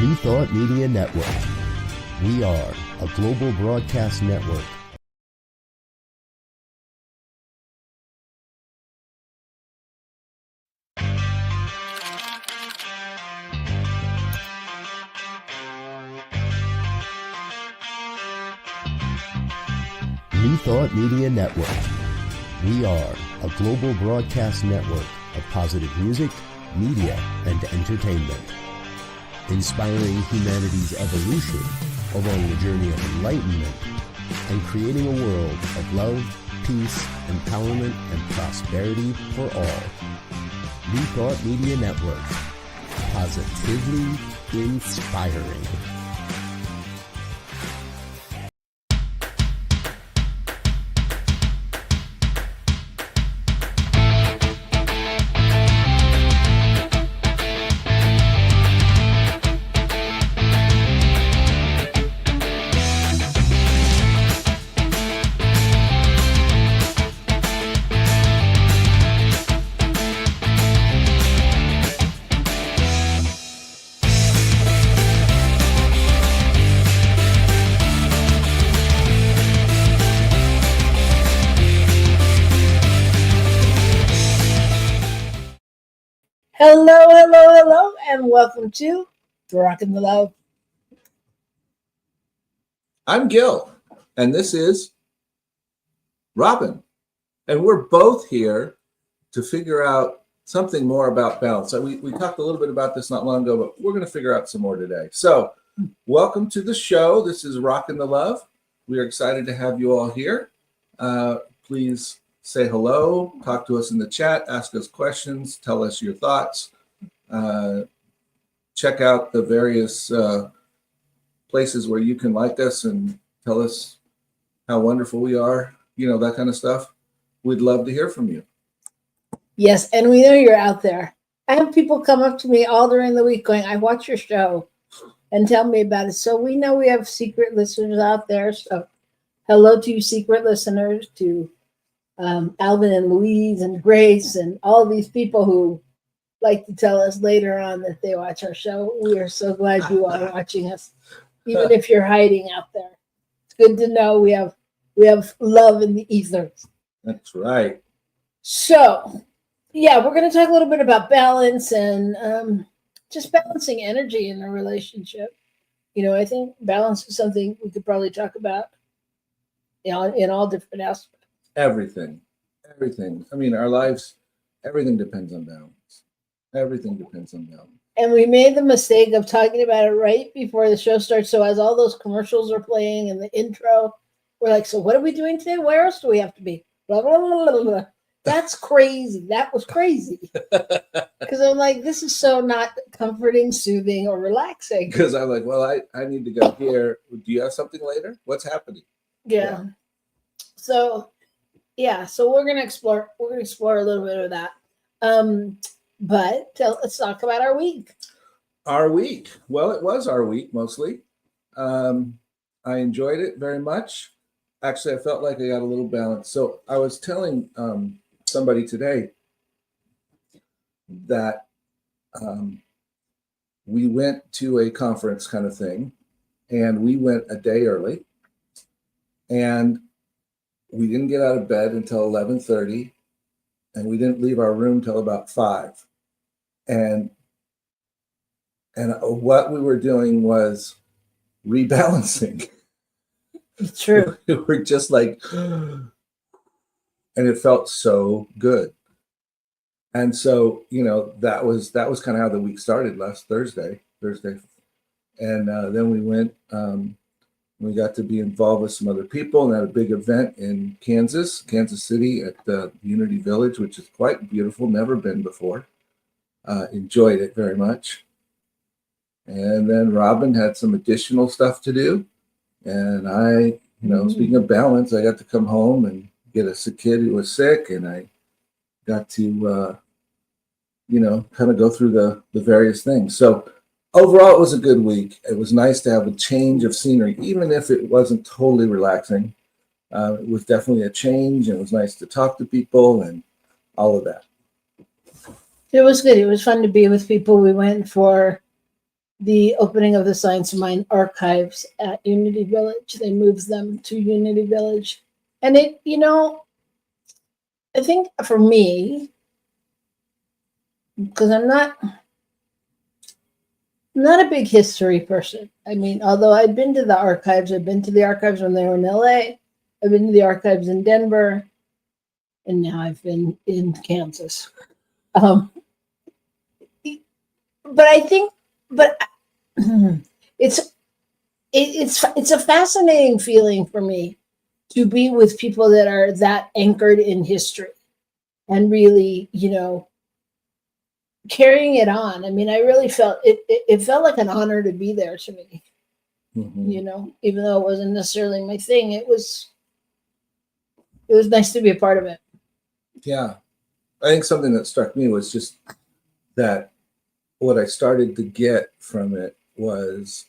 New Thought Media Network. We are a global broadcast network. New Thought Media Network. We are a global broadcast network of positive music, media, and entertainment. Inspiring humanity's evolution along the journey of enlightenment and creating a world of love, peace, empowerment, and prosperity for all. New Thought Media Network. Positively inspiring. Hello, and welcome to Rockin the Love. I'm Gil, and this is Robyn, and we're both here to figure out something more about balance. So we talked a little bit about this not long ago, but we're going to figure out some more today. So welcome to the show. This is Rockin the Love. We are excited to have you all here. Please say hello, talk to us in the chat, ask us questions, tell us your thoughts. Check out the various places where you can like us and tell us how wonderful we are, that kind of stuff. We'd love to hear from you. Yes, and we know you're out there. I have people come up to me all during the week going, I watch your show, and tell me about it. So we know we have secret listeners out there. So hello to you secret listeners, to Alvin and Louise and Grace and all of these people who like to tell us later on that they watch our show. We are so glad you are watching us, even if you're hiding out there. It's good to know we have love in the ethers. That's right. So, yeah, we're going to talk a little bit about balance and just balancing energy in a relationship. I think balance is something we could probably talk about, in all different aspects. Everything. I mean, our lives, everything depends on balance. Everything depends on balance. And we made the mistake of talking about it right before the show starts. So as all those commercials are playing in the intro, we're like, so what are we doing today? Where else do we have to be? Blah, blah, blah, blah, blah. That's crazy. That was crazy. Because I'm like, this is so not comforting, soothing, or relaxing. Because I'm like, well, I need to go here. Do you have something later? What's happening? Yeah. So we're gonna explore a little bit of that. But let's talk about our week. Our week. Well, it was our week mostly. I enjoyed it very much. Actually, I felt like I got a little balance. So I was telling somebody today that we went to a conference kind of thing, and we went a day early, and we didn't get out of bed until 11:30, and we didn't leave our room till about 5. And what we were doing was rebalancing. It's true. We were just like, and it felt so good. And so, that was kind of how the week started last Thursday. And then we went, we got to be involved with some other people and had a big event in Kansas City at the Unity Village, which is quite beautiful. Never been before. Enjoyed it very much. And then Robyn had some additional stuff to do. And I, speaking of balance, I got to come home and get a kid who was sick. And I got to, kind of go through the various things. So overall, it was a good week. It was nice to have a change of scenery, even if it wasn't totally relaxing. It was definitely a change, and it was nice to talk to people and all of that. It was good. It was fun to be with people. We went for the opening of the Science of Mind archives at Unity Village. They moved them to Unity Village. And it, I think for me, because I'm not a big history person. I mean, although I've been to the archives when they were in LA, I've been to the archives in Denver, and now I've been in Kansas. But I think, it's a fascinating feeling for me to be with people that are that anchored in history and really, carrying it on. I mean, I really felt it felt like an honor to be there to me. Even though it wasn't necessarily my thing, it was nice to be a part of it. Yeah. I think something that struck me was just that what I started to get from it was,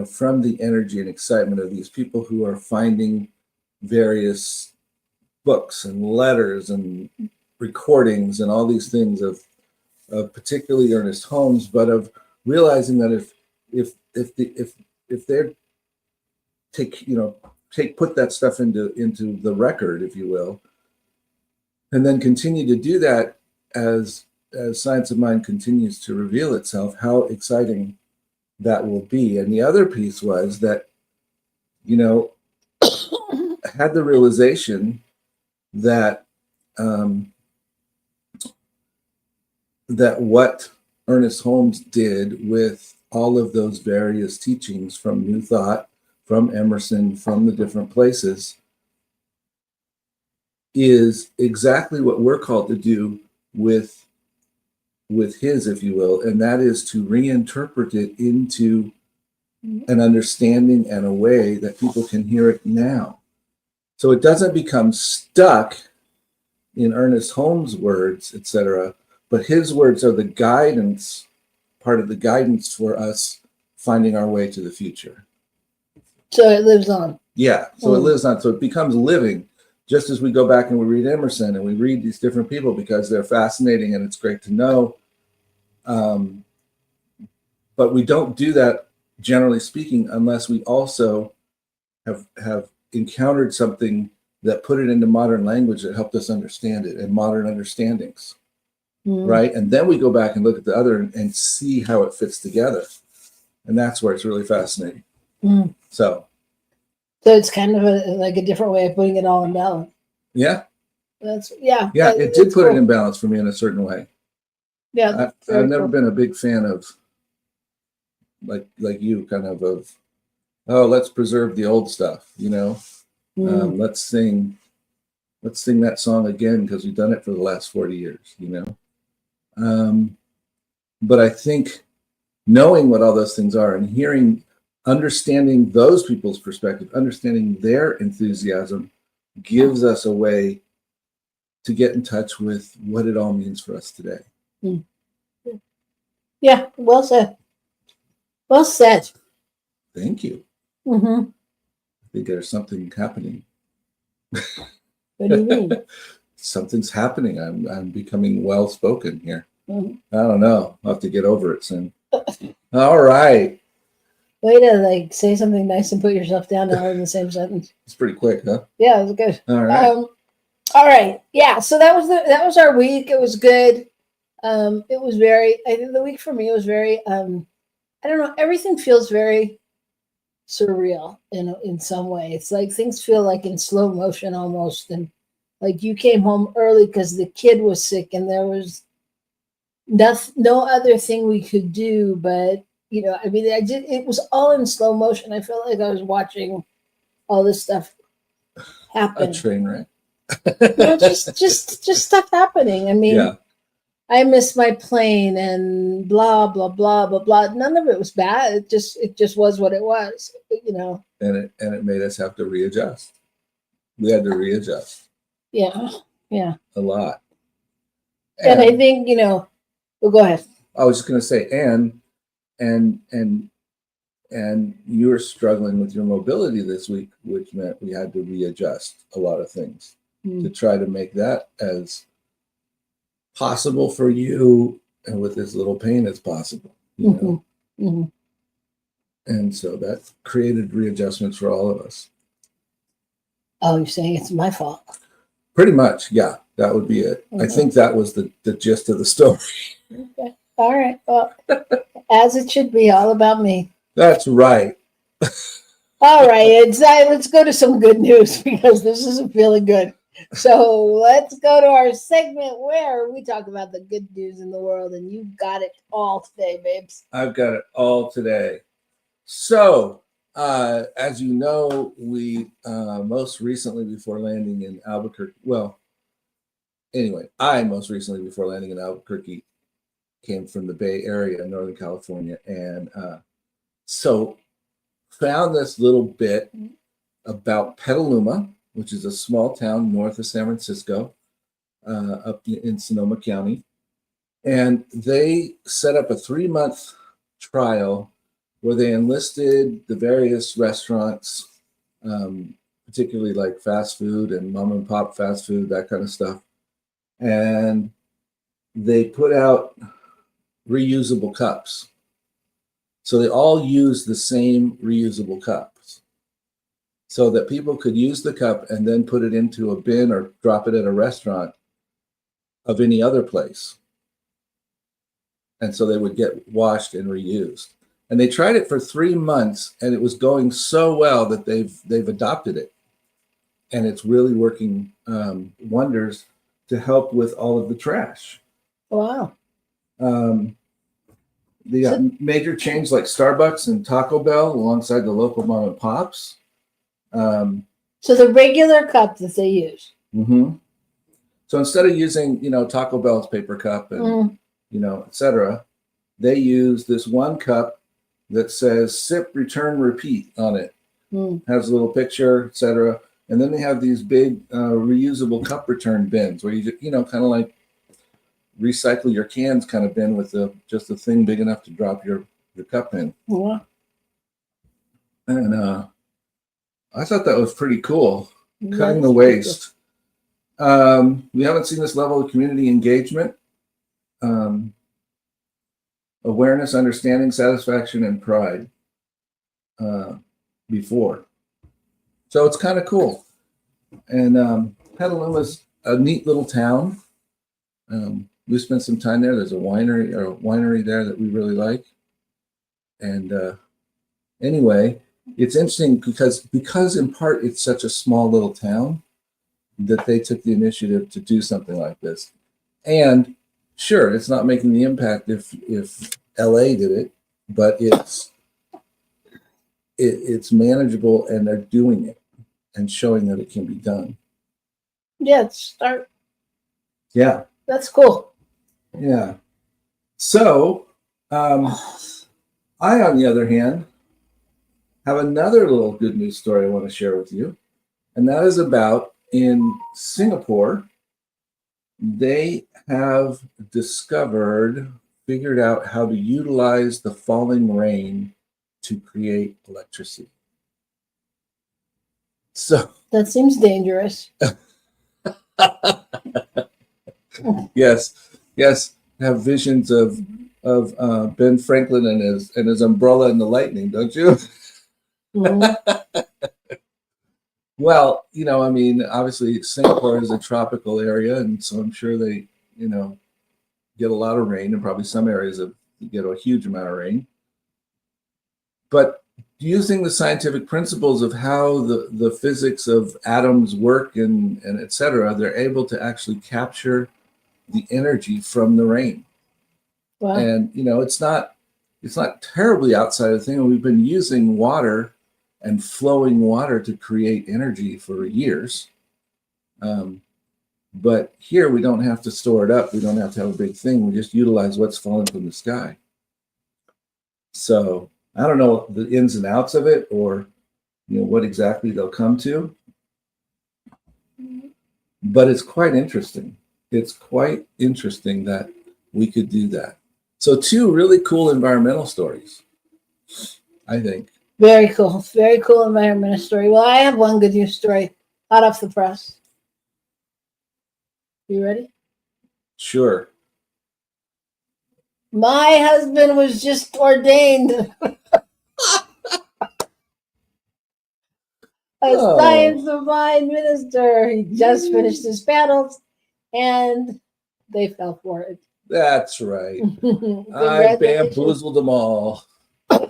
from the energy and excitement of these people who are finding various books and letters and recordings and all these things of particularly Ernest Holmes, but of realizing that if they're put that stuff into the record, if you will, and then continue to do that as Science of Mind continues to reveal itself, how exciting that will be. And the other piece was that, had the realization that that what Ernest Holmes did with all of those various teachings from New Thought, from Emerson, from the different places, is exactly what we're called to do with his, if you will, and that is to reinterpret it into an understanding and a way that people can hear it now. So it doesn't become stuck in Ernest Holmes' words, etc., but his words are the guidance, part of the guidance for us finding our way to the future. So it lives on. Yeah, so it lives on. So it becomes living, just as we go back and we read Emerson and we read these different people because they're fascinating and it's great to know. But we don't do that, generally speaking, unless we also have encountered something that put it into modern language that helped us understand it and modern understandings. Right? And then we go back and look at the other and see how it fits together. And that's where it's really fascinating. So it's kind of like a different way of putting it all in balance. Yeah. Yeah, it did put it in balance for me in a certain way. Yeah. I've never been a big fan of like you kind of let's preserve the old stuff, let's sing that song again because we've done it for the last 40 years, But I think knowing what all those things are and understanding those people's perspective, understanding their enthusiasm gives us a way to get in touch with what it all means for us today. Yeah, well said. Well said. Thank you. I think there's something happening. What do you mean? Something's happening. I'm becoming well spoken here. I don't know. I'll have to get over it soon. All right. Way to say something nice and put yourself down all in the same sentence. It's pretty quick, huh? Yeah, it was good. All right. All right. Yeah. So that was our week. It was good. It was I think the week for me was very, I don't know. Everything feels very surreal in some way. It's like things feel like in slow motion almost. And like you came home early because the kid was sick and there was no other thing we could do. But, it was all in slow motion. I felt like I was watching all this stuff happen. A train wreck. Just stuff happening. I mean, yeah. I missed my plane and blah, blah, blah, blah, blah. None of it was bad. It just was what it was, And it made us have to readjust. We had to readjust. Yeah. Yeah. A lot. And I think, well, go ahead. I was just going to say, and you were struggling with your mobility this week, which meant we had to readjust a lot of things to try to make that as possible for you and with as little pain as possible. Mm-hmm. And so that created readjustments for all of us. Oh, you're saying it's my fault. Pretty much, yeah, that would be it. I think that was the gist of the story. Okay. All right. Well, as it should be, all about me. That's right. All right. Let's go to some good news because this isn't feeling good. So let's go to our segment where we talk about the good news in the world, and you've got it all today, babes. I've got it all today. So, as you know, we most recently before landing in Albuquerque, well, anyway, I most recently before landing in Albuquerque came from the Bay Area, Northern California, and so found this little bit about Petaluma, which is a small town north of San Francisco, up in Sonoma County. And they set up a 3-month trial where they enlisted the various restaurants, particularly like fast food and mom and pop fast food, that kind of stuff. And they put out reusable cups. So they all use the same reusable cups so that people could use the cup and then put it into a bin or drop it at a restaurant of any other place. And so they would get washed and reused. And they tried it for 3 months, and it was going so well that they've adopted it. And it's really working wonders to help with all of the trash. Wow. The major chains like Starbucks and Taco Bell alongside the local mom and pops. So the regular cup that they use. Mm-hmm. So instead of using, Taco Bell's paper cup and, et cetera, they use this one cup that says sip, return, repeat on it. Has a little picture, et cetera. And then they have these big reusable cup return bins where you, kind of like recycle your cans kind of bin with just a thing big enough to drop your cup in. Yeah. And I thought that was pretty cool. Cutting the waste. We haven't seen this level of community engagement, awareness, understanding, satisfaction, and pride before. So it's kind of cool. And Petaluma's a neat little town. We spent some time there. There's a winery there that we really like. And anyway, it's interesting because in part it's such a small little town that they took the initiative to do something like this. And sure, it's not making the impact if LA did it, but it's manageable, and they're doing it and showing that it can be done. Yeah, start. Yeah. That's cool. Yeah. So, I, on the other hand, have another little good news story I want to share with you. And that is about in Singapore, they have figured out how to utilize the falling rain to create electricity. So that seems dangerous. Yes. Have visions of Ben Franklin and his umbrella and the lightning, don't you? Mm-hmm. Well, obviously Singapore is a tropical area, and so I'm sure they, get a lot of rain, and probably some areas get a huge amount of rain. But using the scientific principles of how the physics of atoms work and et cetera, they're able to actually capture the energy from the rain. Wow. And it's not terribly outside of the thing. We've been using water and flowing water to create energy for years. But here we don't have to store it up. We don't have to have a big thing. We just utilize what's falling from the sky. So I don't know the ins and outs of it, or what exactly they'll come to. But it's quite interesting. It's quite interesting that we could do that. So 2 really cool environmental stories, I think. Very cool. Very cool environmental story. Well, I have one good news story hot off the press. You ready? Sure. My husband was just ordained a Science of Mind minister. He just finished his panels and they fell for it. That's right. I bamboozled them all,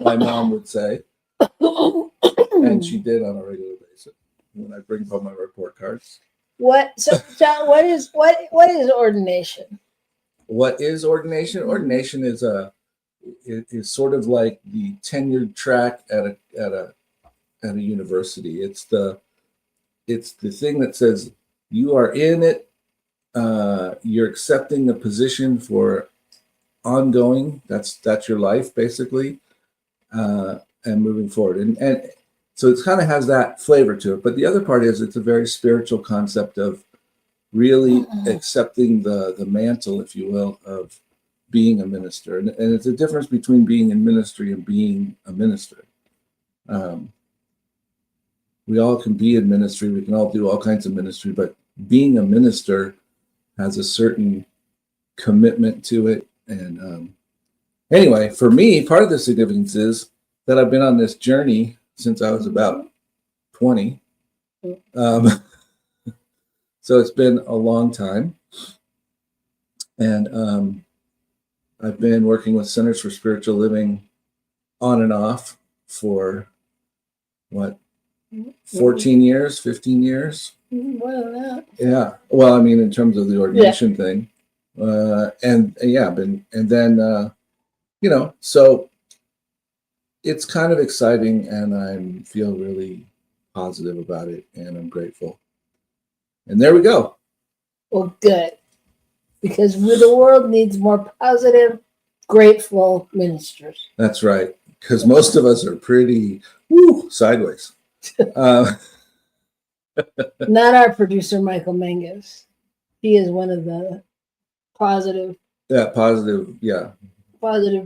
my mom would say. And she did on a regular basis when I bring home my report cards. So John, what is ordination? What is ordination? Ordination is sort of like the tenured track at a university. It's the thing that says you are in it. You're accepting the position for ongoing. That's your life basically, and moving forward. And so it kind of has that flavor to it. But the other part is it's a very spiritual concept of really accepting the mantle, if you will, of being a minister. And it's a difference between being in ministry and being a minister. We all can be in ministry. We can all do all kinds of ministry, but being a minister has a certain commitment to it. And anyway, for me, part of the significance is that I've been on this journey since I was about 20. So it's been a long time. And I've been working with Centers for Spiritual Living on and off for 14 years, 15 years? More than that. Yeah. Well, I mean, in terms of the ordination thing. And then, so it's kind of exciting and I feel really positive about it and I'm grateful. And there we go. Well, good. Because the world needs more positive, grateful ministers. That's right. Because most of us are pretty sideways. Not our producer, Michael Mangus. He is one of the positive. Positive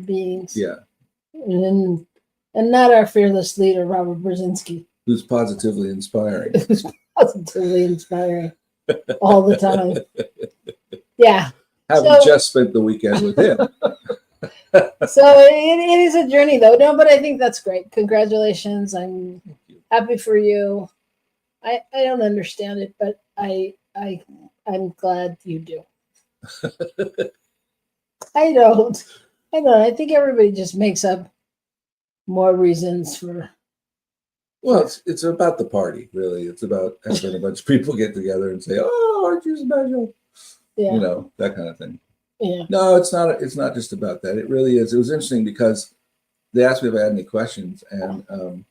beings. Yeah. And not our fearless leader, Robert Brzezinski. Who's positively inspiring. Who's positively inspiring all the time. Yeah. Haven't just spent the weekend with him. So it is a journey, though. No, but I think that's great. Congratulations. I'm happy for you. I don't understand it, but I'm glad you do. I don't. I think everybody just makes up more reasons for. Well, it's about the party, really. It's about having a bunch of people get together and say, "Oh, aren't you special?" Yeah. That kind of thing. Yeah. No, it's not. It's not just about that. It really is. It was interesting because they asked me if I had any questions, and the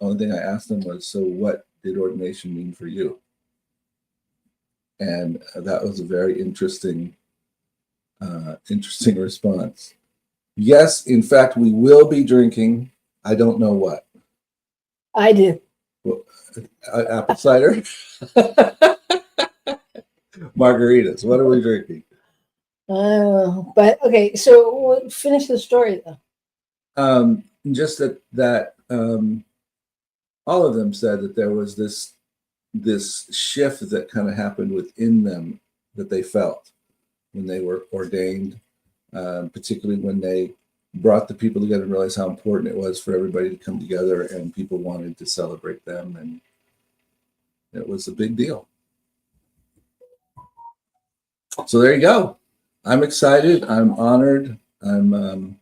only thing I asked them was, "So, what did ordination mean for you?" And that was a very interesting response. Yes, in fact, we will be drinking. I don't know what. I do. Well, apple cider, margaritas. What are we drinking? But okay. So we'll finish the story though. Just that all of them said that there was this shift that kind of happened within them that they felt when they were ordained, particularly when they brought the people together and realized how important it was for everybody to come together and people wanted to celebrate them. And it was a big deal. So there you go. I'm excited. I'm honored. I'm,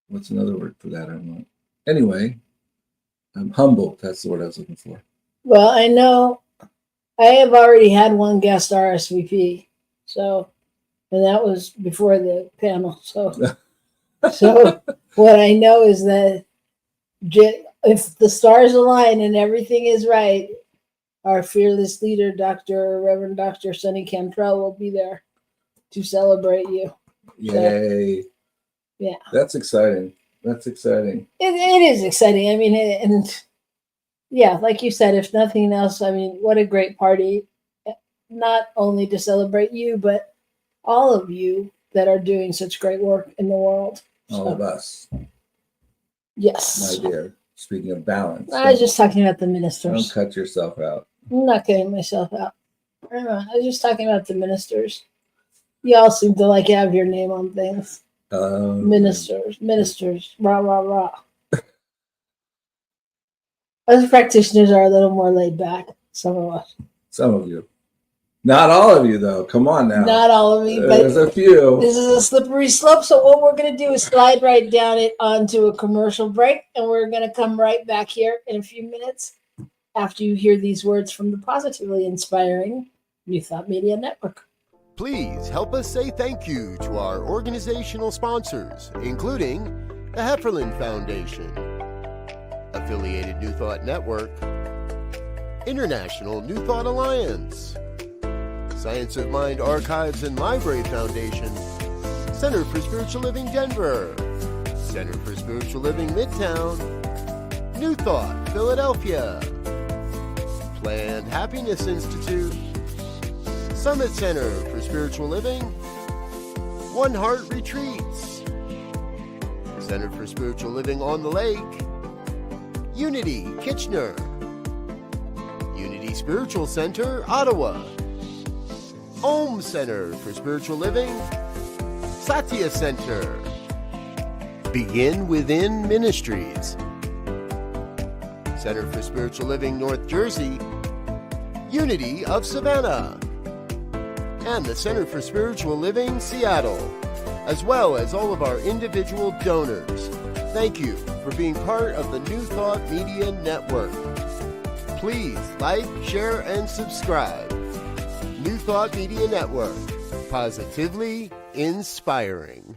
what's another word for that? Anyway, I'm humbled. That's the word I was looking for. Well, I know I have already had one guest RSVP. So, and that was before the panel. So what I know is that if the stars align and everything is right, our fearless leader, Reverend Dr. Sonny Cantrell, will be there to celebrate you. Yay. So, yeah. That's exciting. That's exciting. It is exciting. I mean, and yeah, like you said, if nothing else, I mean, what a great party. Not only to celebrate you, but all of you that are doing such great work in the world. All of us. Yes. My dear, speaking of balance. I was just talking about the ministers. Don't cut yourself out. I'm not cutting myself out. I was just talking about the ministers. Y'all seem to like have your name on things. Ministers, rah, rah, rah. Us practitioners are a little more laid back, some of us. Some of you. Not all of you, though. Come on now. Not all of me, but there's a few. This is a slippery slope. So what we're going to do is slide right down it onto a commercial break, and we're going to come right back here in a few minutes after you hear these words from the positively inspiring New Thought Media Network. Please help us say thank you to our organizational sponsors, including the Hefferland Foundation, Affiliated New Thought Network, International New Thought Alliance, Science of Mind Archives and Library Foundation, Center for Spiritual Living Denver, Center for Spiritual Living Midtown, New Thought Philadelphia, Planned Happiness Institute, Summit Center for Spiritual Living, One Heart Retreats, Center for Spiritual Living on the Lake, Unity Kitchener, Unity Spiritual Center Ottawa, Olmstead Center for Spiritual Living, Satya Center, Begin Within Ministries, Center for Spiritual Living North Jersey, Unity of Savannah, and the Center for Spiritual Living Seattle, as well as all of our individual donors. Thank you for being part of the New Thought Media Network. Please like, share, and subscribe. New Thought Media Network, positively inspiring.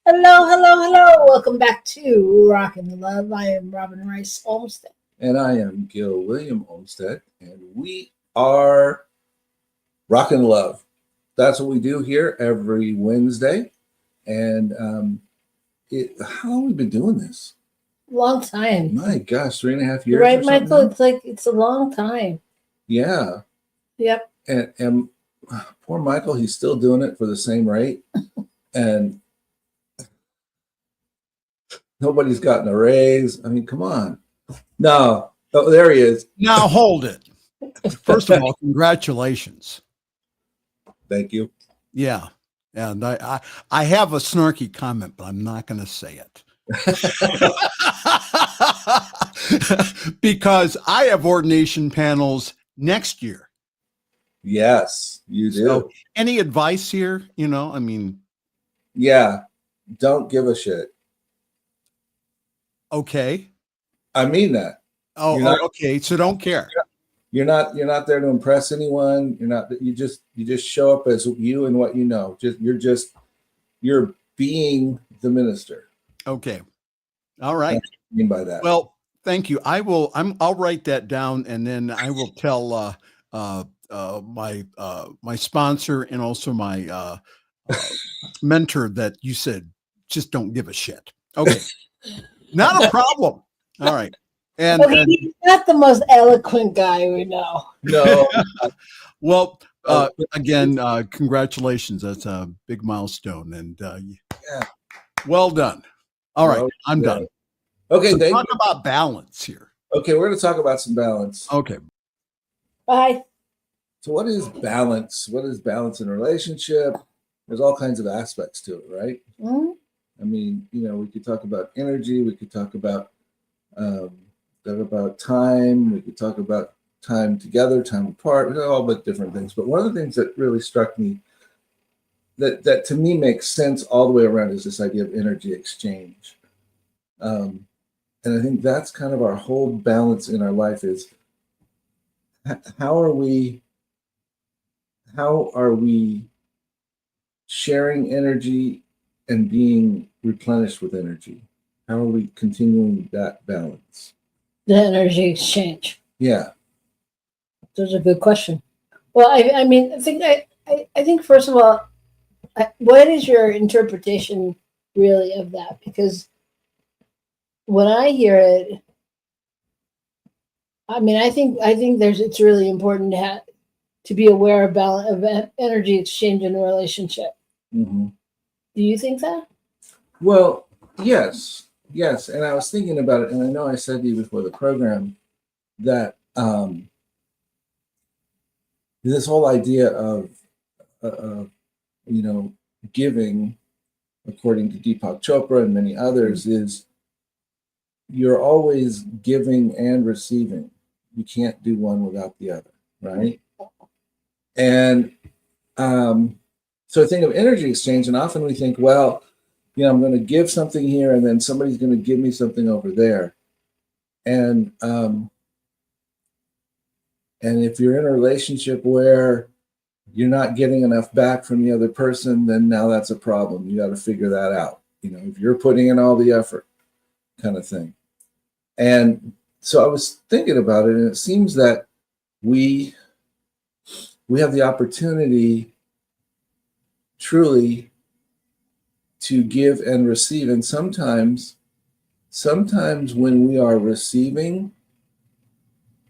Hello. Welcome back to Rockin the Love. I am Robyn Rice Olmstead. And I am Gil William Olmstead. And we are Rockin the Love. That's what we do here every Wednesday. And how long have we been doing this? Long time. My gosh, 3.5 years. Right, Michael? It's a long time. Yeah. Yep. And poor Michael, he's still doing it for the same rate. And nobody's gotten a raise. I mean, come on. No. Oh, there he is. Now hold it. First of all, congratulations. Thank you. Yeah. And I have a snarky comment, but I'm not going to say it. Because I have ordination panels next year. Yes, you do. So any advice here? Yeah. Don't give a shit. Okay. I mean that. Okay. So don't care. You're not there to impress anyone. You just show up as you and what you know. You're being the minister. Okay. All right. What do you mean by that? Well, Thank you. I'll write that down, and then I will tell my sponsor and also my mentor that you said just don't give a shit. Okay, not a problem. All right, and He's not the most eloquent guy we know. No. well, again, congratulations. That's a big milestone, and well done. All right, I'm done. Okay, so talk about balance here. Okay, we're going to talk about some balance. Okay. Bye. So what is balance? What is balance in a relationship? There's all kinds of aspects to it, right? Mm-hmm. I mean, we could talk about energy. We could talk about time. We could talk about time together, time apart, all but different things. But one of the things that really struck me that to me makes sense all the way around is this idea of energy exchange. And I think that's kind of our whole balance in our life is how are we sharing energy and being replenished with energy? How are we continuing that balance? The energy exchange. Yeah. That's a good question. Well, I mean, I think first of all, what is your interpretation really of that? Because when I hear it, I mean, I think it's really important to be aware of balance of energy exchange in a relationship. Mm-hmm. Do you think that? Well, yes. And I was thinking about it, and I know I said to you before the program that this whole idea of giving, according to Deepak Chopra and many others, is you're always giving and receiving. You can't do one without the other, right? And so I think of energy exchange, and often we think, well, I'm going to give something here, and then somebody's going to give me something over there. And if you're in a relationship where you're not getting enough back from the other person, then now that's a problem. You got to figure that out. If you're putting in all the effort, kind of thing. And so I was thinking about it, and it seems that we have the opportunity truly to give and receive. And sometimes when we are receiving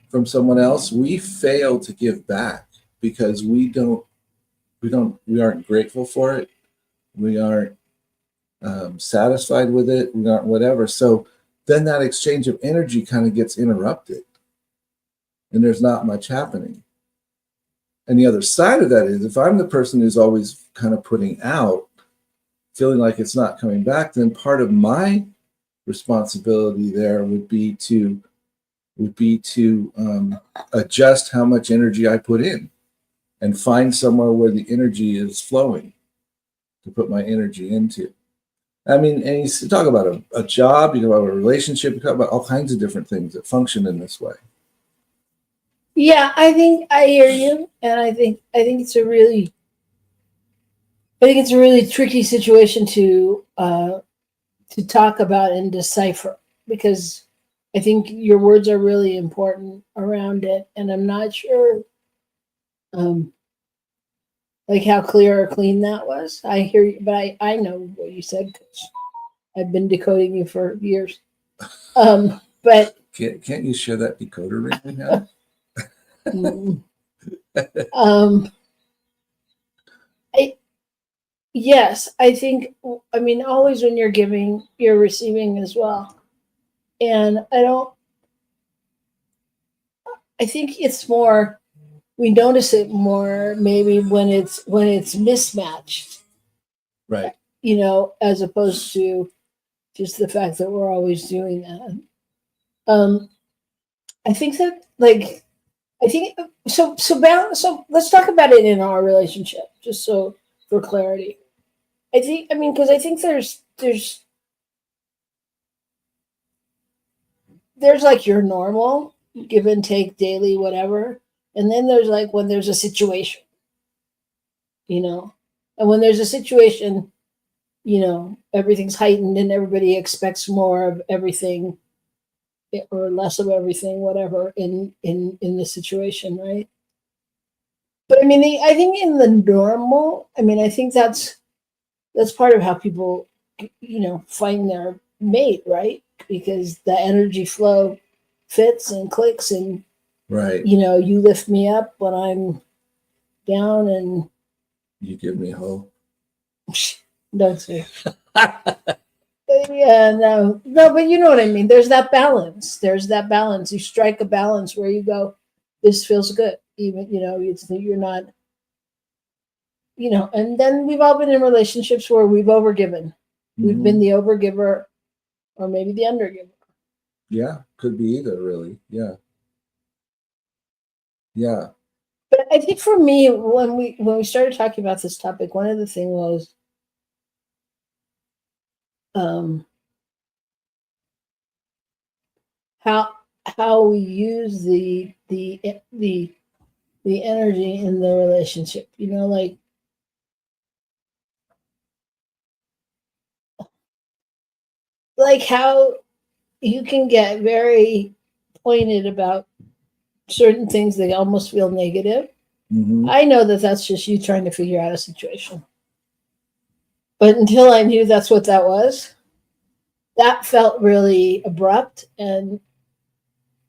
from someone else, we fail to give back because we aren't grateful for it. We aren't satisfied with it. We aren't whatever. So then that exchange of energy kind of gets interrupted and there's not much happening. And the other side of that is if I'm the person who's always kind of putting out, feeling like it's not coming back, then part of my responsibility there would be to adjust how much energy I put in and find somewhere where the energy is flowing to put my energy into. I mean, and you talk about a job, you talk about a relationship, you talk about all kinds of different things that function in this way. Yeah, I think I hear you, and I think it's a really tricky situation to talk about and decipher, because I think your words are really important around it, and I'm not sure like how clear or clean that was. I hear you, but I know what you said because I've been decoding you for years. But can't you share that decoder right now? Yes, I think, I mean, always when you're giving, you're receiving as well. And I think it's more, we notice it more maybe when it's mismatched. Right. As opposed to just the fact that we're always doing that. I think that so let's talk about it in our relationship, just so for clarity. Because I think there's like your normal give and take daily, whatever. And then there's like when there's a situation, and when there's a situation, everything's heightened and everybody expects more of everything. or less of everything, whatever, in the situation, right? But I mean, I think in the normal, I mean, I think that's part of how people, find their mate, right? Because the energy flow fits and clicks, and Right. you lift me up when I'm down, and You give me hope. don't say. Yeah, no, but you know what I mean. There's that balance. You strike a balance where you go, this feels good. Even, you're not, and then we've all been in relationships where we've overgiven. We've been the overgiver or maybe the undergiver. Yeah, could be either, really. Yeah. Yeah. But I think for me, when we started talking about this topic, one of the things was how we use the energy in the relationship. Like how you can get very pointed about certain things that almost feel negative. I know that that's just you trying to figure out a situation. But until I knew that's what that was, that felt really abrupt, and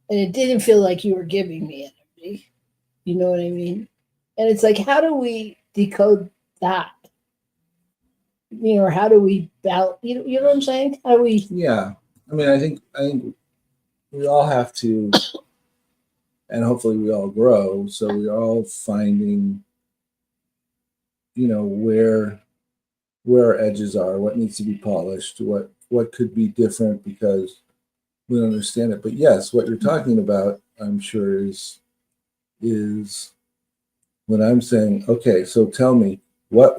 it didn't feel like you were giving me energy. You know what I mean? And it's like, how do we decode that? Or how do we balance? You know what I'm saying? How do we? Yeah. I mean, I think we all have to, and hopefully we all grow. So we're all finding, where our edges are, what needs to be polished, what could be different because we don't understand it. But yes, what you're talking about, I'm sure is when I'm saying, okay, so tell me what,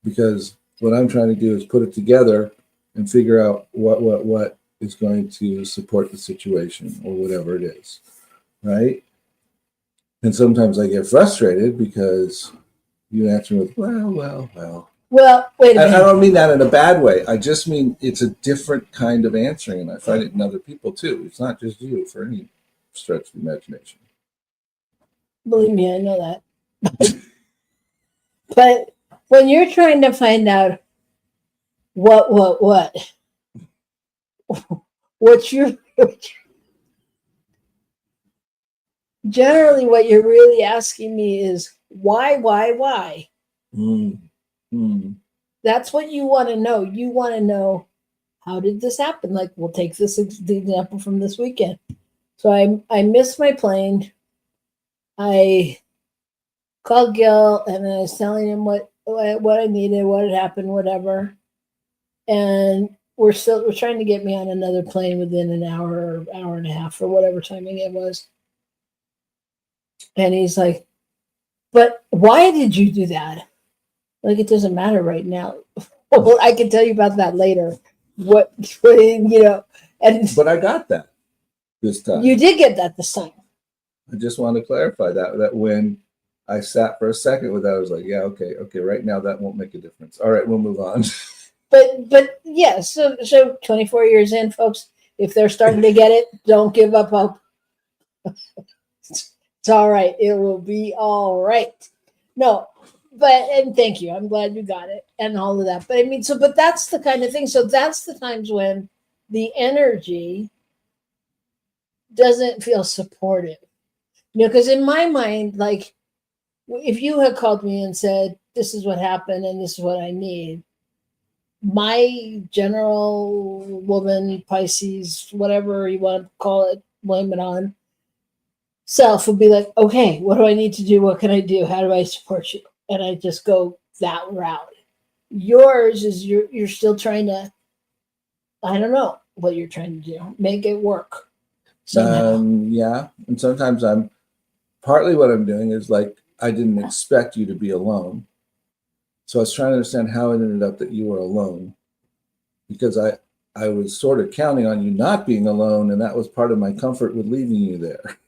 because what I'm trying to do is put it together and figure out what is going to support the situation or whatever it is, right? And sometimes I get frustrated because you answer with, well. Well, wait a minute. I don't mean that in a bad way. I just mean it's a different kind of answering, and I find it in other people too. It's not just you for any stretch of the imagination. Believe me, I know that. But when you're trying to find out what generally what you're really asking me is why? That's what you want to know. You want to know, how did this happen? Like, we'll take the example from this weekend. So I missed my plane. I called Gil and I was telling him what I needed, what had happened, whatever. And we're trying to get me on another plane within an hour or hour and a half or whatever timing it was. And he's like, but why did you do that? Like, it doesn't matter right now. Well, I can tell you about that later. But I got that this time. You did get that this time. I just want to clarify that when I sat for a second with that, I was like, yeah, okay, right now that won't make a difference. All right, we'll move on. But yeah, so 24 years in, folks, if they're starting to get it, don't give up hope. It's all right. It will be all right. No, and thank you. I'm glad you got it and all of that. But I mean, but that's the kind of thing. So that's the times when the energy doesn't feel supportive. Because in my mind, like, if you had called me and said, this is what happened and this is what I need, my general woman, Pisces, whatever you want to call it, blame it on, self would be like, okay, what do I need to do? What can I do? How do I support you? And I just go that route. Yours is you're still trying to, I don't know what you're trying to do, make it work somehow. Yeah. And sometimes partly what I'm doing is like, I didn't expect you to be alone. So I was trying to understand how it ended up that you were alone, because I was sort of counting on you not being alone, and that was part of my comfort with leaving you there.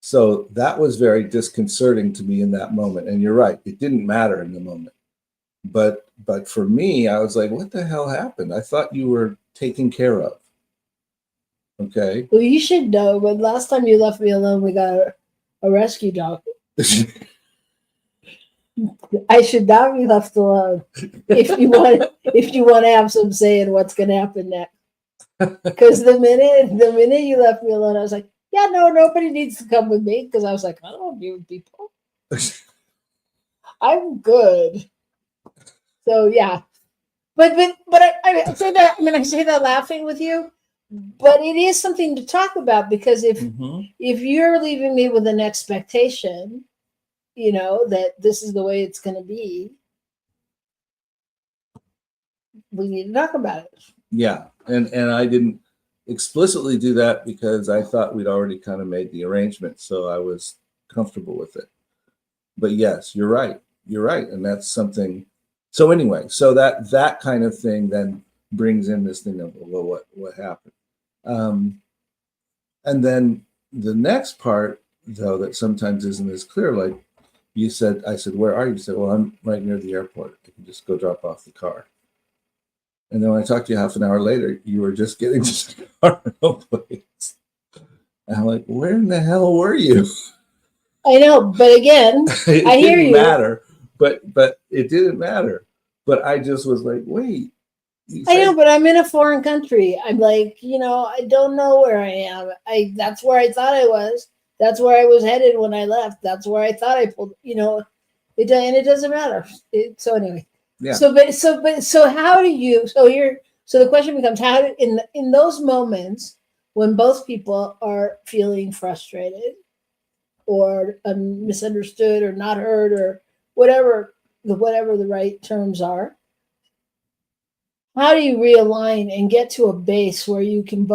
So that was very disconcerting to me in that moment. And you're right, it didn't matter in the moment. But for me, I was like, what the hell happened? I thought you were taken care of. Okay. Well, you should know, but last time you left me alone, we got a rescue dog. I should not be left alone if you want to have some say in what's going to happen next. Because the minute you left me alone, I was like, yeah, no, nobody needs to come with me. Because I was like, I don't want to be with people. I'm good. So yeah, but I say that. I mean, I say that laughing with you, but it is something to talk about because if you're leaving me with an expectation, you know, that this is the way it's going to be, we need to talk about it. Yeah, and I didn't explicitly do that because I thought we'd already kind of made the arrangement, so I was comfortable with it. But yes, you're right, and that's something. So anyway, so that kind of thing then brings in this thing of, well, what happened, and then the next part though that sometimes isn't as clear. Like you said, I said, where are you? You said, well, I'm right near the airport. I can just go drop off the car. And then when I talked to you half an hour later, you were just getting to the car place. And I'm like, where in the hell were you? I know, but again, It I hear didn't you. matter, but it didn't matter. But I just was like, wait. I know, but I'm in a foreign country. I'm like, you know, I don't know where I am. That's where I thought I was. That's where I was headed when I left. That's where I thought I pulled. You know, it doesn't matter. So anyway. Yeah. So how do you? So the question becomes how do, in those moments when both people are feeling frustrated or misunderstood or not heard or whatever the right terms are. How do you realign and get to a base where you can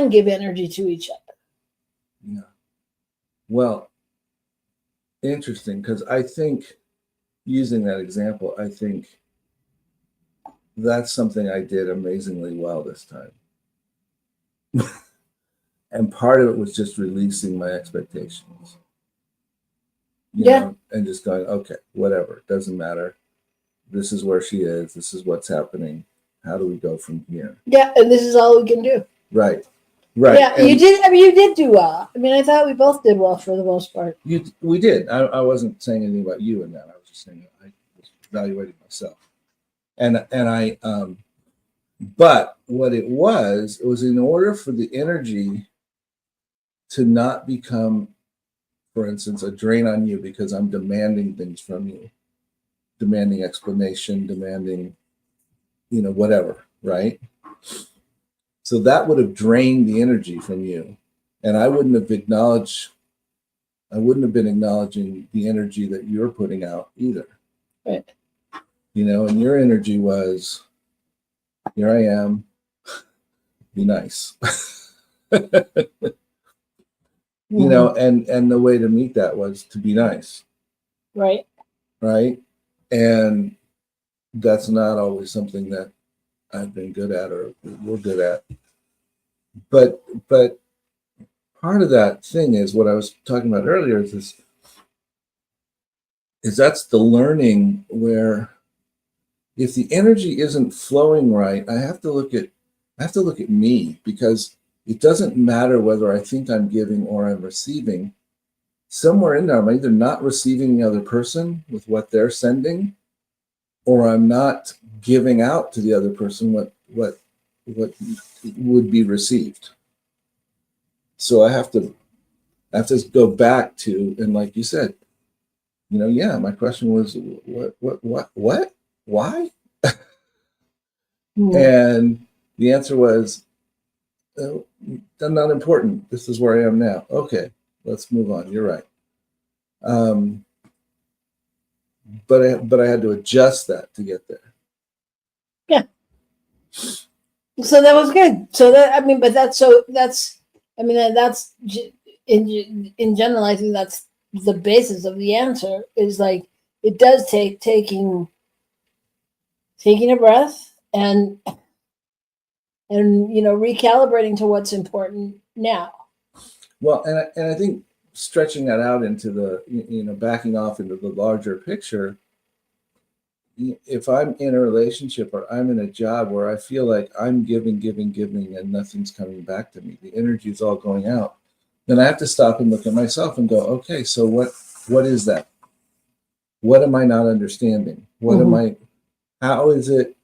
give energy to each other? Yeah. Well, interesting, because I think using that example, I think that's something I did amazingly well this time. And part of it was just releasing my expectations. You know, and just going, okay, whatever, doesn't matter. This is where she is. This is what's happening. How do we go from here? Yeah, and this is all we can do. Right. Yeah, and you did. I mean, you did do well. I mean, I thought we both did well for the most part. We did. I wasn't saying anything about you in that. I was just saying I was evaluating myself. And I but what it was in order for the energy to not become, for instance, a drain on you because I'm demanding things from you, demanding explanation, demanding, you know, whatever, right? So that would have drained the energy from you. And I wouldn't have been acknowledging the energy that you're putting out either. Right. You know, and your energy was, here I am, be nice. You know, and the way to meet that was to be nice. Right. Right. And that's not always something that I've been good at or we're good at. But part of that thing is what I was talking about earlier is that's the learning where if the energy isn't flowing right, I have to look at me, because it doesn't matter whether I think I'm giving or I'm receiving. Somewhere in there, I'm either not receiving the other person with what they're sending, or I'm not giving out to the other person what would be received. So I have to go back to, and like you said, you know, yeah, my question was what, why? And the answer was, oh, not important. This is where I am now. Okay, let's move on. You're right. But I had to adjust that to get there. Yeah. So that was good. So that's in general, I think that's the basis of the answer is like, it does take taking a breath and you know, recalibrating to what's important now. Well, and I think stretching that out into the, you know, backing off into the larger picture, if I'm in a relationship or I'm in a job where I feel like I'm giving, and nothing's coming back to me, the energy is all going out, then I have to stop and look at myself and go, okay, so what is that? What am I not understanding? What am I, how is it,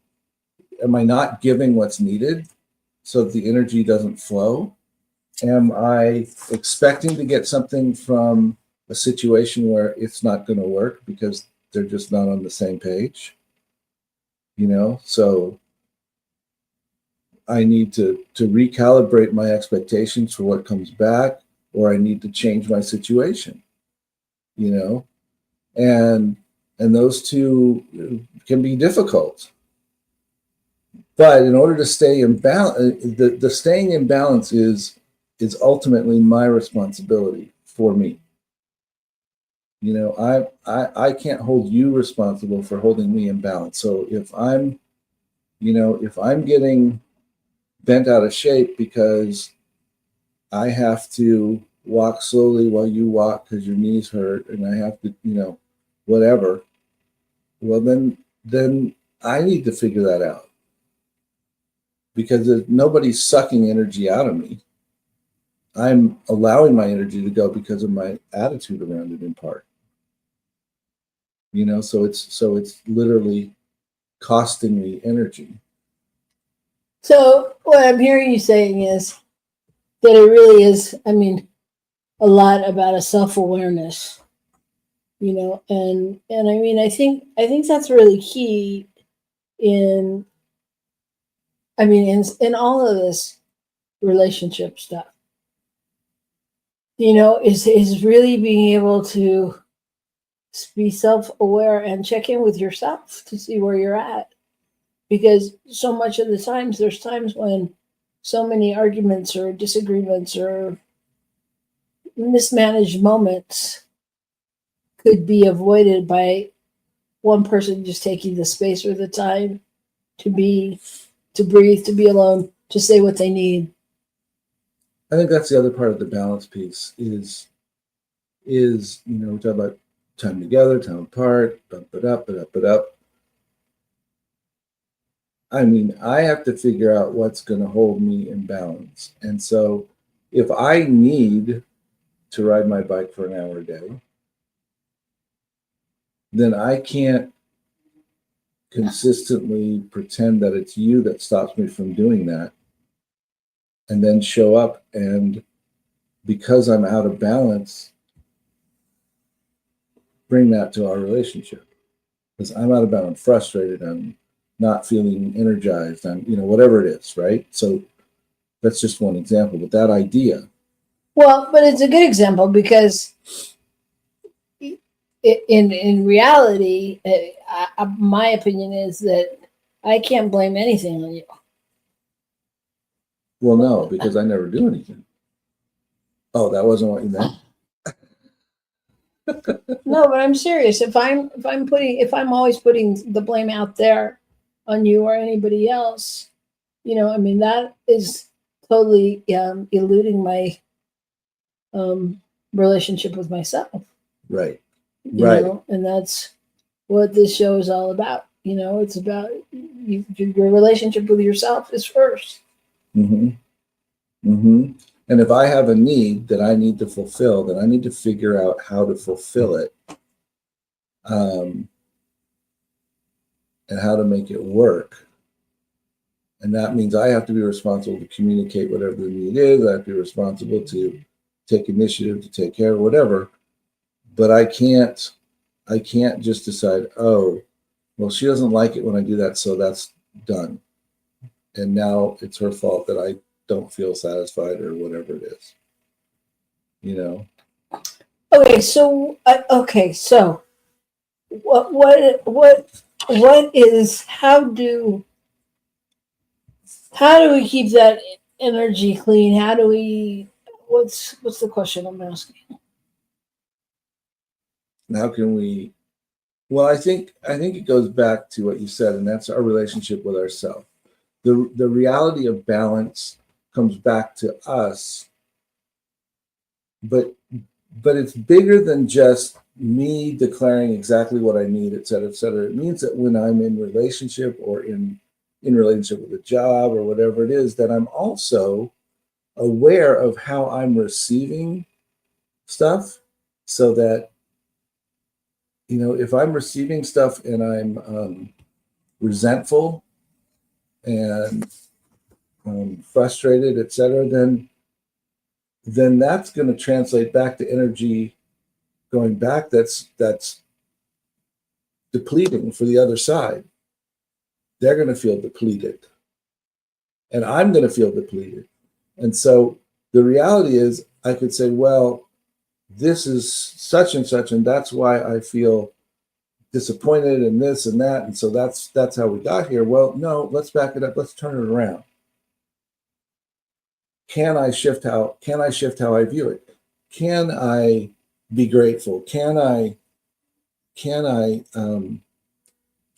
am I not giving what's needed so that the energy doesn't flow? Am I expecting to get something from a situation where it's not going to work because they're just not on the same page? You know, so I need to recalibrate my expectations for what comes back, or I need to change my situation, you know, and those two can be difficult. But in order to stay in balance, the staying in balance is ultimately my responsibility for me. You know, I can't hold you responsible for holding me in balance. So if I'm, you know, if I'm getting bent out of shape because I have to walk slowly while you walk because your knees hurt, and I have to, you know, whatever, well then I need to figure that out, because nobody's sucking energy out of me. I'm allowing my energy to go because of my attitude around it, in part. You know, so it's literally costing me energy. So what I'm hearing you saying is that it really is, I mean, a lot about a self-awareness, you know, and I mean, I think that's really key in, I mean, in all of this relationship stuff, you know, is really being able to be self-aware and check in with yourself to see where you're at. Because so much of the times, there's times when so many arguments or disagreements or mismanaged moments could be avoided by one person just taking the space or the time to be, to breathe, to be alone, to say what they need. I think that's the other part of the balance piece is, you know, we talk about time together, time apart, bump it up, it up. I mean, I have to figure out what's going to hold me in balance. And so if I need to ride my bike for an hour a day, then I can't consistently pretend that it's you that stops me from doing that, and then show up, and because I'm out of balance, bring that to our relationship. Because I'm out of balance, I'm frustrated, I'm not feeling energized, I'm, you know, whatever it is, right? So that's just one example, but that idea. Well, but it's a good example because in reality, my opinion is that I can't blame anything on you. Well, no, because I never do anything. Oh, that wasn't what you meant? No, but I'm serious. If I'm always putting the blame out there on you or anybody else, you know, I mean, that is totally eluding my relationship with myself. Right. You know, and that's what this show is all about. You know, it's about your relationship with yourself is first. Mm-hmm. Mm-hmm. And if I have a need that I need to fulfill, then I need to figure out how to fulfill it, and how to make it work. And that means I have to be responsible to communicate whatever the need is. I have to be responsible to take initiative, to take care of whatever. But I can't just decide, oh, well, she doesn't like it when I do that, so that's done. And now it's her fault that I don't feel satisfied or whatever it is. You know? Okay, so what is, how do we keep that energy clean? How do we, what's the question I'm asking? How can we, well, I think it goes back to what you said, and that's our relationship with ourselves. The reality of balance comes back to us, but it's bigger than just me declaring exactly what I need, et cetera, et cetera. It means that when I'm in relationship or in relationship with a job or whatever it is, that I'm also aware of how I'm receiving stuff, so that, you know, if I'm receiving stuff and I'm resentful and frustrated, et cetera, then that's going to translate back to energy going back that's depleting for the other side. They're going to feel depleted, and I'm going to feel depleted. And so the reality is, I could say, well, this is such and such, and that's why I feel disappointed and this and that, and so that's how we got here. Well, no, let's back it up. Let's turn it around. Can I shift how I view it? Can I be grateful? Can I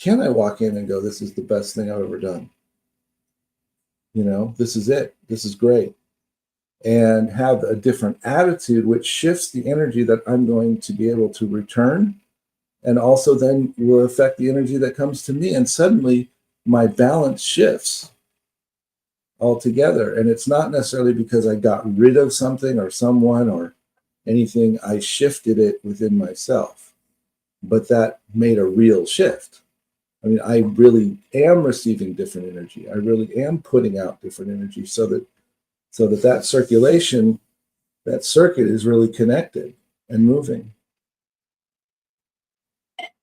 walk in and go, this is the best thing I've ever done? You know, this is it. This is great. And have a different attitude, which shifts the energy that I'm going to be able to return, and also then will affect the energy that comes to me. And suddenly my balance shifts altogether. And it's not necessarily because I got rid of something or someone or anything. I shifted it within myself, but that made a real shift. I mean, I really am receiving different energy. I really am putting out different energy, so that circulation, that circuit is really connected and moving.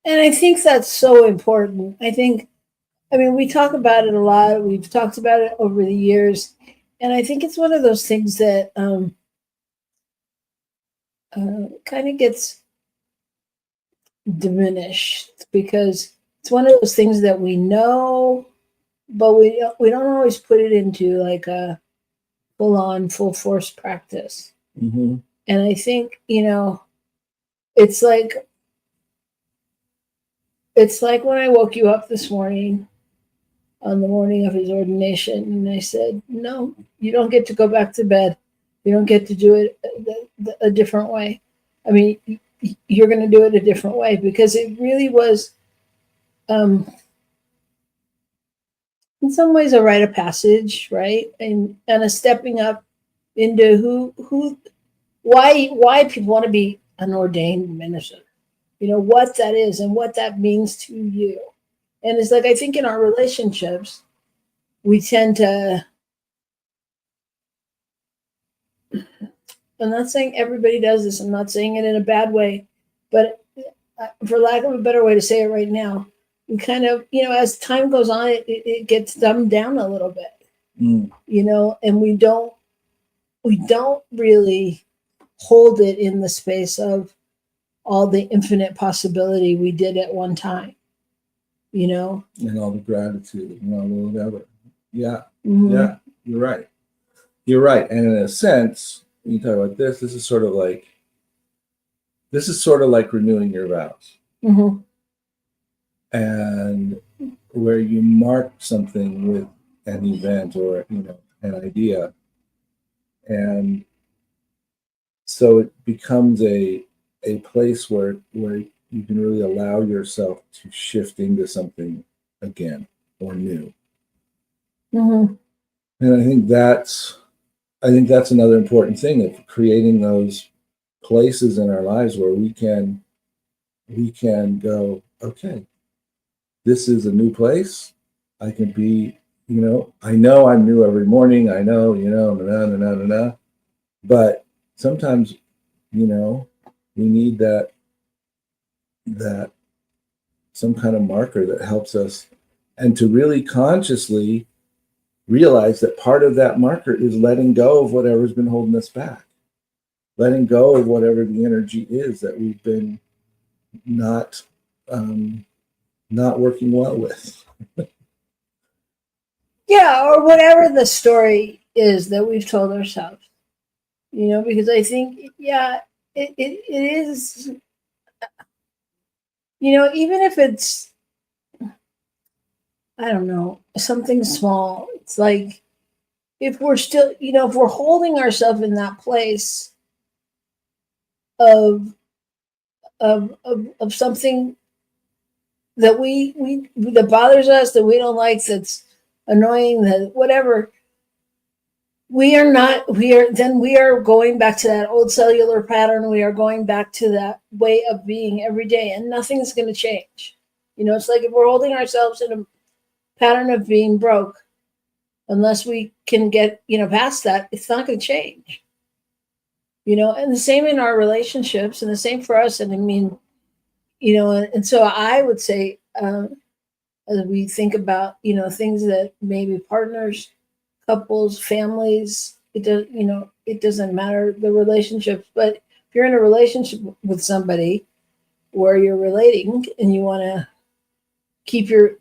And I think that's so important. I mean, we talk about it a lot. We've talked about it over the years. And I think it's one of those things that kind of gets diminished, because it's one of those things that we know, but we don't always put it into like a full force practice. Mm-hmm. And I think, you know, it's like when I woke you up this morning, on the morning of his ordination, and I said, no, you don't get to go back to bed. You don't get to do it a different way. I mean, you're going to do it a different way, because it really was, in some ways, a rite of passage, right? And a stepping up into why people want to be an ordained minister. You know, what that is and what that means to you. And it's like, I think in our relationships, we tend to, I'm not saying everybody does this, I'm not saying it in a bad way, but for lack of a better way to say it right now, we kind of, you know, as time goes on, it gets dumbed down a little bit, you know, and we don't really hold it in the space of all the infinite possibility we did at one time, you know, and all the gratitude and all the whatever. Yeah. Mm-hmm. Yeah, you're right. And in a sense, when you talk about this is sort of like renewing your vows. Mm-hmm. And where you mark something with an event or, you know, an idea, and so it becomes a place where you can really allow yourself to shift into something again or new. Mm-hmm. And I think that's another important thing, of creating those places in our lives where we can go, okay, this is a new place. I can be, you know I'm new every morning. I know, you know, but sometimes, you know, we need that some kind of marker that helps us, and to really consciously realize that part of that marker is letting go of whatever's been holding us back, letting go of whatever the energy is that we've been not working well with. Yeah, or whatever the story is that we've told ourselves, you know, because I think, yeah, it is, you know, even if it's, I don't know, something small, it's like, if we're still, you know, if we're holding ourselves in that place, of something that we that bothers us, that we don't like, that's annoying, that whatever, we are going back to that old cellular pattern. We are going back to that way of being every day, and nothing's going to change. It's like if we're holding ourselves in a pattern of being broke, unless we can get past that, it's not going to change. And the same in our relationships, and the same for us. And I mean, and so I would say, as we think about things that maybe partners, couples, families, it doesn't matter the relationships, but if you're in a relationship with somebody where you're relating and you want to keep your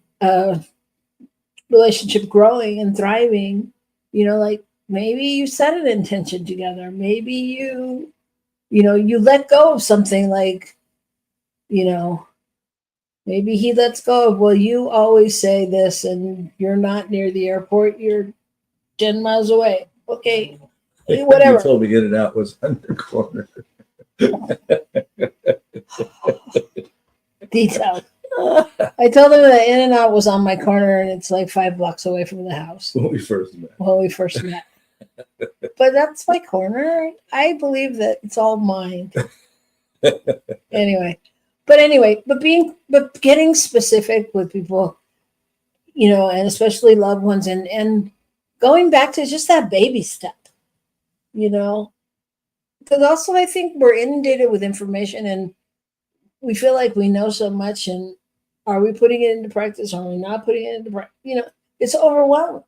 relationship growing and thriving, like maybe you set an intention together. Maybe you let go of something, like, maybe he lets go of, well, you always say this and you're not near the airport, you're 10 miles away. Okay, whatever. You told me In-N-Out was on the corner. Details. I told him that In-N-Out was on my corner and it's like 5 blocks away from the house. When we first met. But that's my corner. I believe that it's all mine. Anyway, but getting specific with people, and especially loved ones, and going back to just that baby step, because also I think we're inundated with information and we feel like we know so much, and are we putting it into practice? Are we not putting it into practice? It's overwhelming.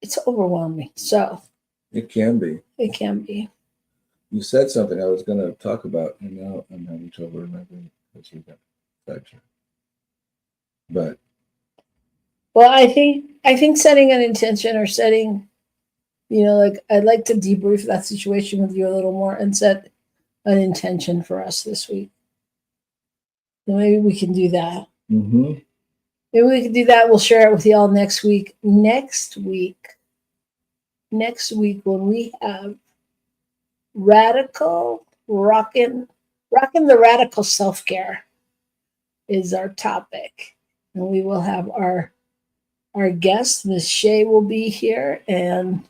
It's overwhelming. So it can be. You said something I was going to talk about, and now I'm having trouble remembering because we got sidetracked. But I think setting an intention, or setting, like I'd like to debrief that situation with you a little more and set an intention for us this week. So maybe we can do that. Mm-hmm. Maybe we can do that. We'll share it with y'all next week. Next week, when we have rockin' the radical self-care is our topic, and we will have our guest, Miss Shay, will be here, and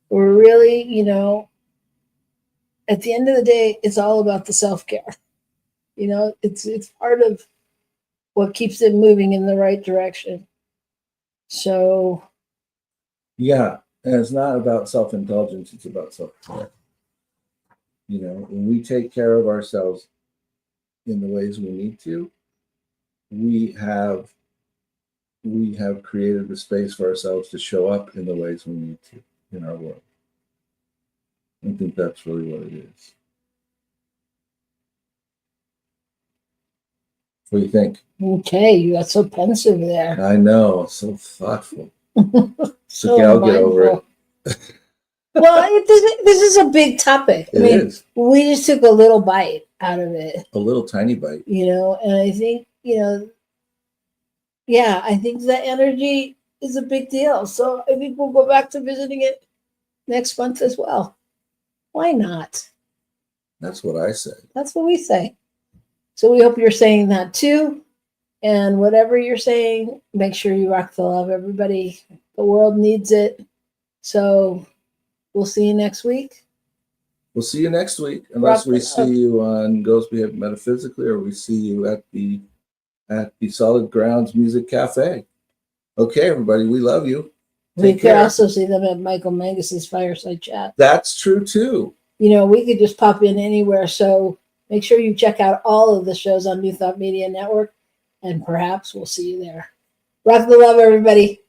we're really, at the end of the day, it's all about the self-care. It's part of what keeps it moving in the right direction. So yeah, and it's not about self-indulgence, it's about self-care. When we take care of ourselves in the ways we need to, we have created the space for ourselves to show up in the ways we need to in our world. I think that's really what it is. What do you think? okay, you got so pensive there. I know, so thoughtful. So Okay, I'll get over mindful. it. Well, this is a big topic. It is. We just took a little bite out of it. A little tiny bite. And I think, I think that energy is a big deal. So I think we'll go back to visiting it next month as well. Why not? That's what I say. That's what we say. So we hope you're saying that too. And whatever you're saying, make sure you rock the love, everybody. The world needs it. So we'll see you next week. We'll see you next week, unless Rock we the see love. you on Ghost Behave Metaphysically, or we see you at the Solid Grounds Music Cafe. Okay, everybody, we love you. We Take could care. also see them at Michael Mangus's Fireside Chat. That's true too. We could just pop in anywhere. So make sure you check out all of the shows on New Thought Media Network, and perhaps we'll see you there. Rock the love, everybody.